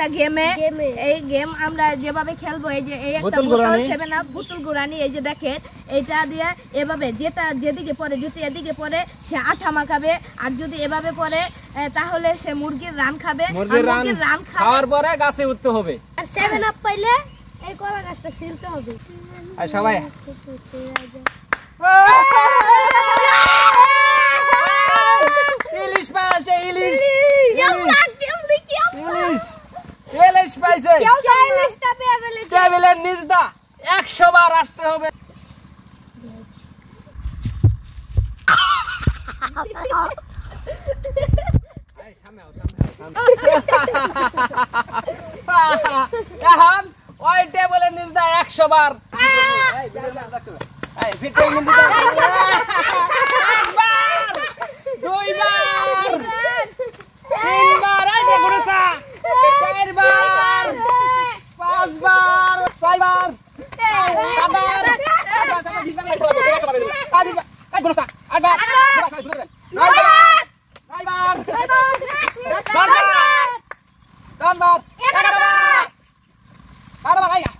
একটা গেমে এই গেম আমরা যেভাবে খেলবো এই যে এই একটা বোতল 7 আপ বোতল গুরানি এই যে দেখেন এইটা দিয়ে এভাবে যেটা যেদিকে পড়ে যদি এদিকে পড়ে সে আঠা মাখাবে আর যদি এভাবে পড়ে তাহলে সে মুরগির রান খাবে মুরগির রান খাওয়ার পরে গাছে উঠতে হবে আর 7 আপ পাইলে এই কলা গাছটা ছিলতে হবে আর সবাই ইলিশ পাইছে ইলিশ ইলিশ পাইছে টেবিলের নিচ দা 100 বার আসতে হবে এখন ওই টেবিলের নিচ দা 100 বার এই ভিটামিন দিতে দুই বার তিন বার এই গুরুসা চার বার পাঁচ বার ছয় বার সাত বার এই গুরুসা আট বার নয় বার 10 বার 11 বার 12 বার আইয়া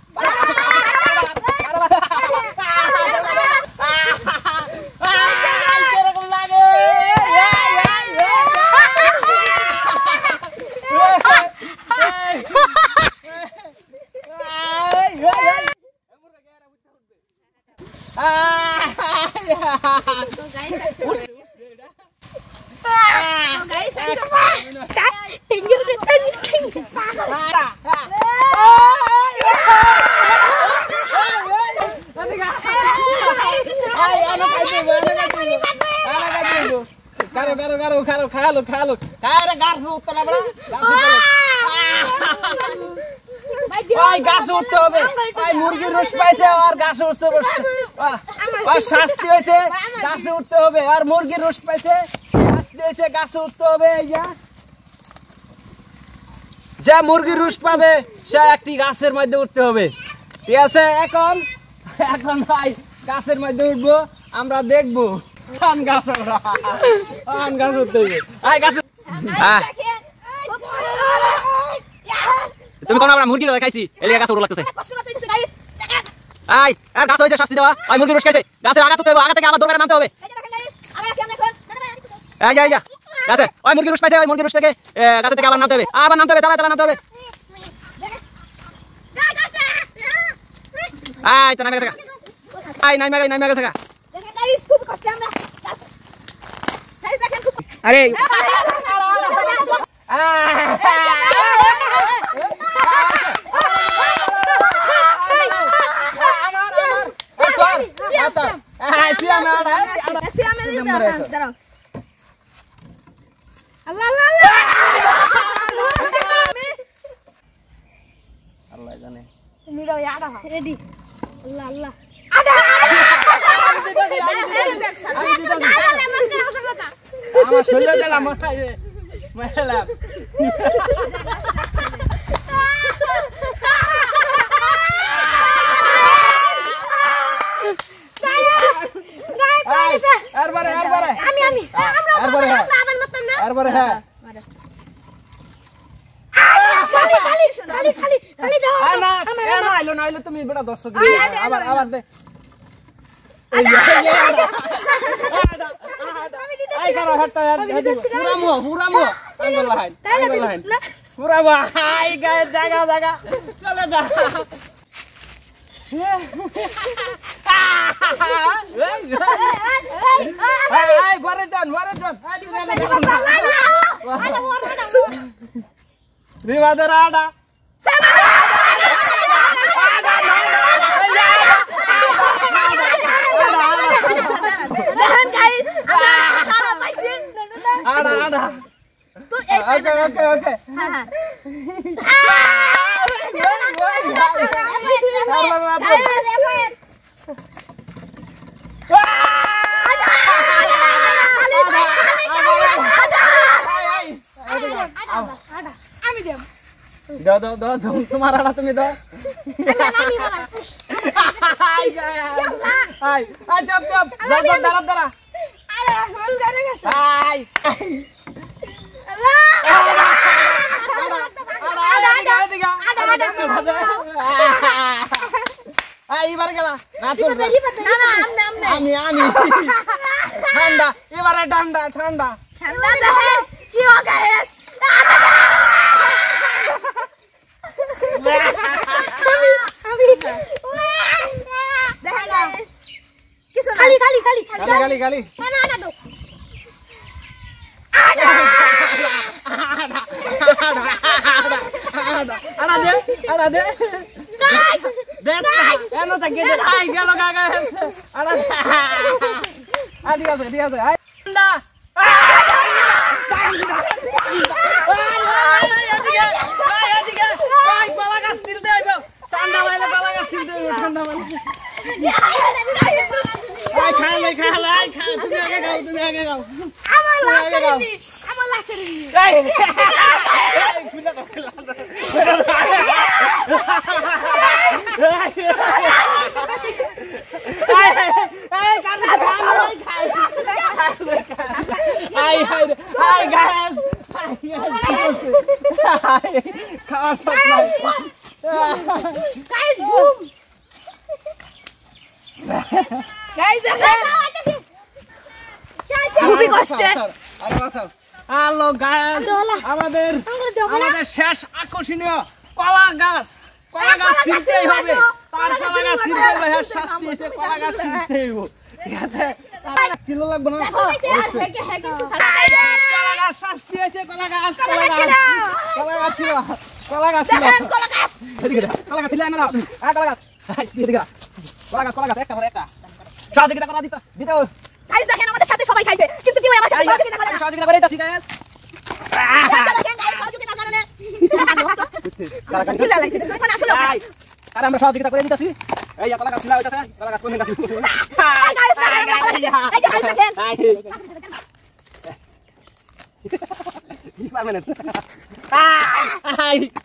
খালো কারে গাছ উঠতে না বড় গাছ উঠতে হবে ভাই মুরগির রস পাইছে আর গাছ উঠতে বসছে আর শাস্তি হয়েছে গাছে উঠতে হবে আর মুরগির রস পাইছে শাস্তি হয়েছে গাছে উঠতে হবে যা মুরগির রস পাবে সে একটি গাছের মধ্যে উঠতে হবে ঠিক আছে এখন ভাই গাছের মধ্যে উঠবো আমরা দেখবো কোন গাছ উঠতে হবে তুমি কোন আমরা মুরগির খাইছি এলিয়া গাছ উড়ে লাগতেছে আই আর গাছ হইছে শাস্তি দেওয়া ওই মুরগির রস খাইছে গাছের আগা থেকে আবার দৌড়ে নামতে হবে এই যা গাছে ওই মুরগির রস পাইছে ওই মুরগির রস থেকে গাছে থেকে আবার নামতে হবে তাড়াতাড়ি নামতে হবে আই তো নামে গেছে আই নামে গেছে আরে আল্লাহ জানে রেডি আল্লাহ আল্লাহ আমার শরীরে দিলাম মেলাম তুমি বেটা দর্শক আবার দে জায়গা চলে যা বিবাদের আডা Okay. दो तुम्हारा आड़ा तुम्हें दो चुप दरा এইবার গেলা না না আমনে আমি ঠান্ডা এবারে ঠান্ডা ঠান্ডা দেখে কি हो गाइस আমি দেখেন गाइस কিছু না খালি না দো আড়া দে এনো তা গেছে আই গেল গাগা আড়া ঠিক আছে ঠান্ডা আমার লাগছে গাইস বুম गाइस দেখেন খুবই কষ্টে হ্যালো গাইস আমাদের শেষ আকর্ষণীয় কলা গাছ ছিলতেই হবে তার কলা গাছ ছিলতে হবে শাস্তি হচ্ছে কলা গাছ ছিলতেই হবে ঠিক আছে ছিল লাগবে না কলা গাছ শাস্তি হয়েছে কলা গাছ ছিল এদিকে কলা গাছ ছিল না কলা গাছ এদিকে কলা গাছ একটা সহযোগিতা করা দিতে গাইস দেখেন আমাদের সাথে সবাই খাইছে কিন্তু কেউ আমার সাথে সহযোগিতা করে না সহযোগিতা করে দিতেছি গাইস দেখেন গাইস সহযোগিতা করে না আরে আমরা সহযোগিতা করে দিতেছি এই কলা গাছ ছিল ওইটাতে কলা গাছ কোন গাছ কি পারবেন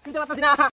তুই তো পারতাছিস না